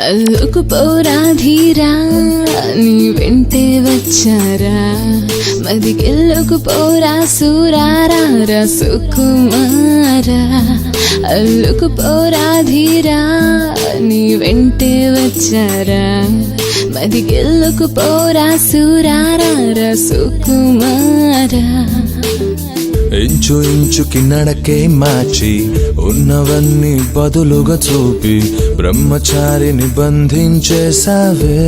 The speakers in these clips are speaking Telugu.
అల్లుకుపోరా ధీరా నీ వెంటే వచ్చారా మదికెళ్ళుకుపోరా సూరారా సుకుమారా అల్లుకుపోరా ధీరా నీ వెంటే వచ్చారా మదికెళ్ళుకుపోరా సూరారా సుకుమారా ఇంచు ఇంచుకి నడకే మార్చి ఉన్నవన్నీ బదులుగా చూపి బ్రహ్మచారిని బంధించేసావే.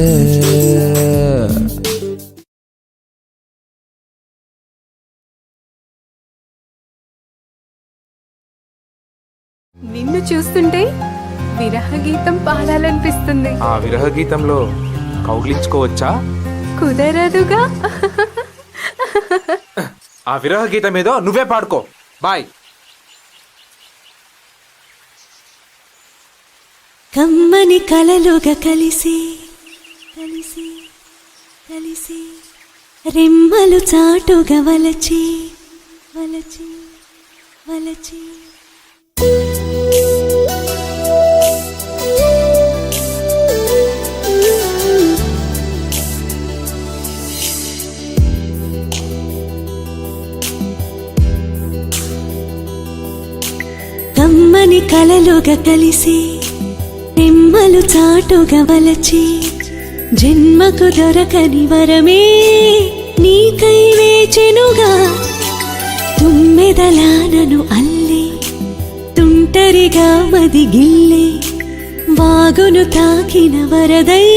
నిన్ను చూస్తుంటే విరహ గీతం పాడాలనిపిస్తుంది. ఆ విరహ గీతంలో కౌగిలించుకోవచ్చా? కుదరదుగా. ఆ విరహ గీతం ఏదో నువ్వే పాడుకో. బాయ్. కమ్మని కలలుగా కలిసి కలిసి కలిసి రెమ్మలు చాటుగా వలచి వలచి వలచి కమ్మని కలలుగా కలిసి రెమ్మలు చాటుగా వలచి జన్మకు దొరకని వరమే నీకై వేచెనుగా తుమ్మెదలా నన్ను అల్లి తుంటరిగా మదిగిల్లి వాగును తాకిన వరదై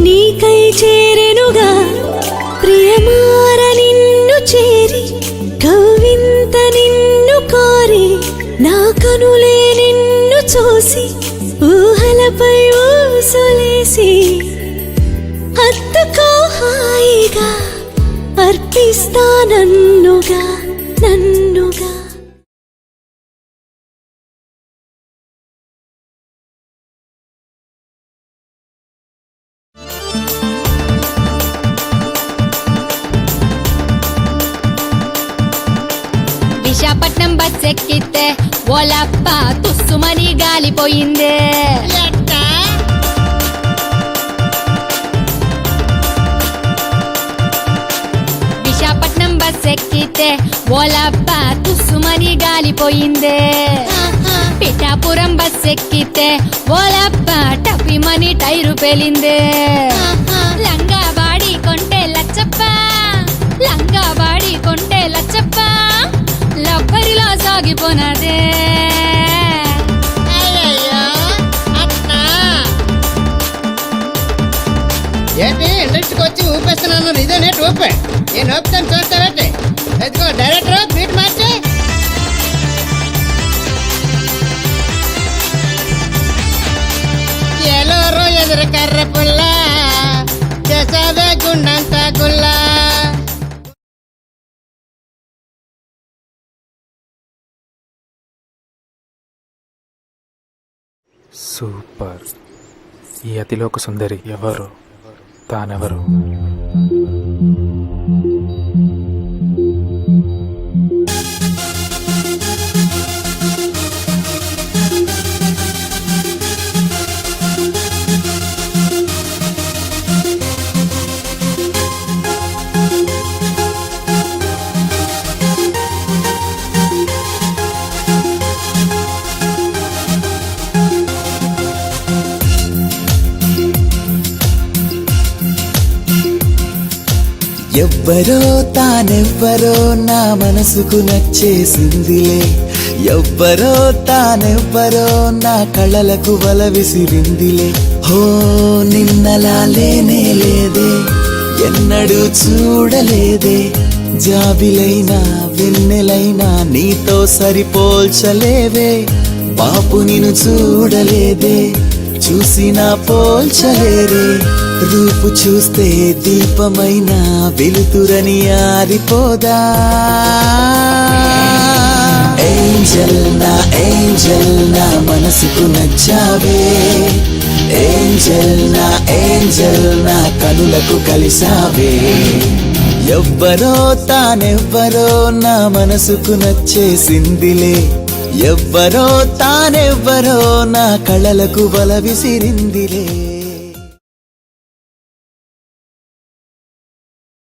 నీకై చేరెనుగా ప్రియమార నిన్ను చేరి కవ్వింత నిన్ను కోరి నా కనులే నిన్ను చూసి ఊహలపై ఊసులేసి హత్తుకో హాయిగా అర్పిస్తా నన్నుగా నన్నుగా. విశాఖపట్నం బస్ ఎక్కితే ఓలప్ప తుస్సుమని గాలిపోయిందే. విశాఖపట్నం బస్ ఎక్కితే ఓలప్ప తుస్సుమని గాలిపోయిందే. పిఠాపురం బస్ ఎక్కితే ఓలప్ప టపిమని టైరు పేలిందే. లంగా బాడి కొంటే లచ్చప్ప లంగా బాడి కొంటే లచ్చప్ప లబ్బరిలా సాగిపోనాదే. ఏంటి ఇండస్ట్రీకి వచ్చి ఊపేస్తున్నాను, ఇదేనే ఊపే. నేను ఊపుతాను చూస్తానంటే ఎదుగో డైరెక్టర్ బీట్ మార్చి. ఎలోరు ఎదురు కర్ర పుల్ల చేసావే గుండంత గుల్లా. సూపర్. ఈ అతిలోక సుందరి ఎవరు? తానెవరు? ఎవ్వరో తానెవ్వరో నా మనసుకు నచ్చేసిందిలే. ఎవ్వరో తానెవ్వరో నా కళలకు వల విసిరిందిలే. హో నిన్నలా లేనే లేదే, ఎన్నడూ చూడలేదే. జాబిలైనా వెన్నెలైనా నీతో సరిపోల్చలేవే. బాపు నిన్ను చూడలేదే, చూసినా పోల్చలేరే. రూపు చూస్తే దీపమైన వెలుతురని ఆరిపోదా. ఏంజల్ నా ఏంజల్ ఏంజెల్ నా మనసుకు నచ్చావే ఏంజెల్ నా కనులకు కలిసావే ఎవ్వరో తానెవ్వరో నా మనసుకు నచ్చేసిందిలే ఎవ్వరో తానెవ్వరో నా కళలకు బల విసిరిందిలే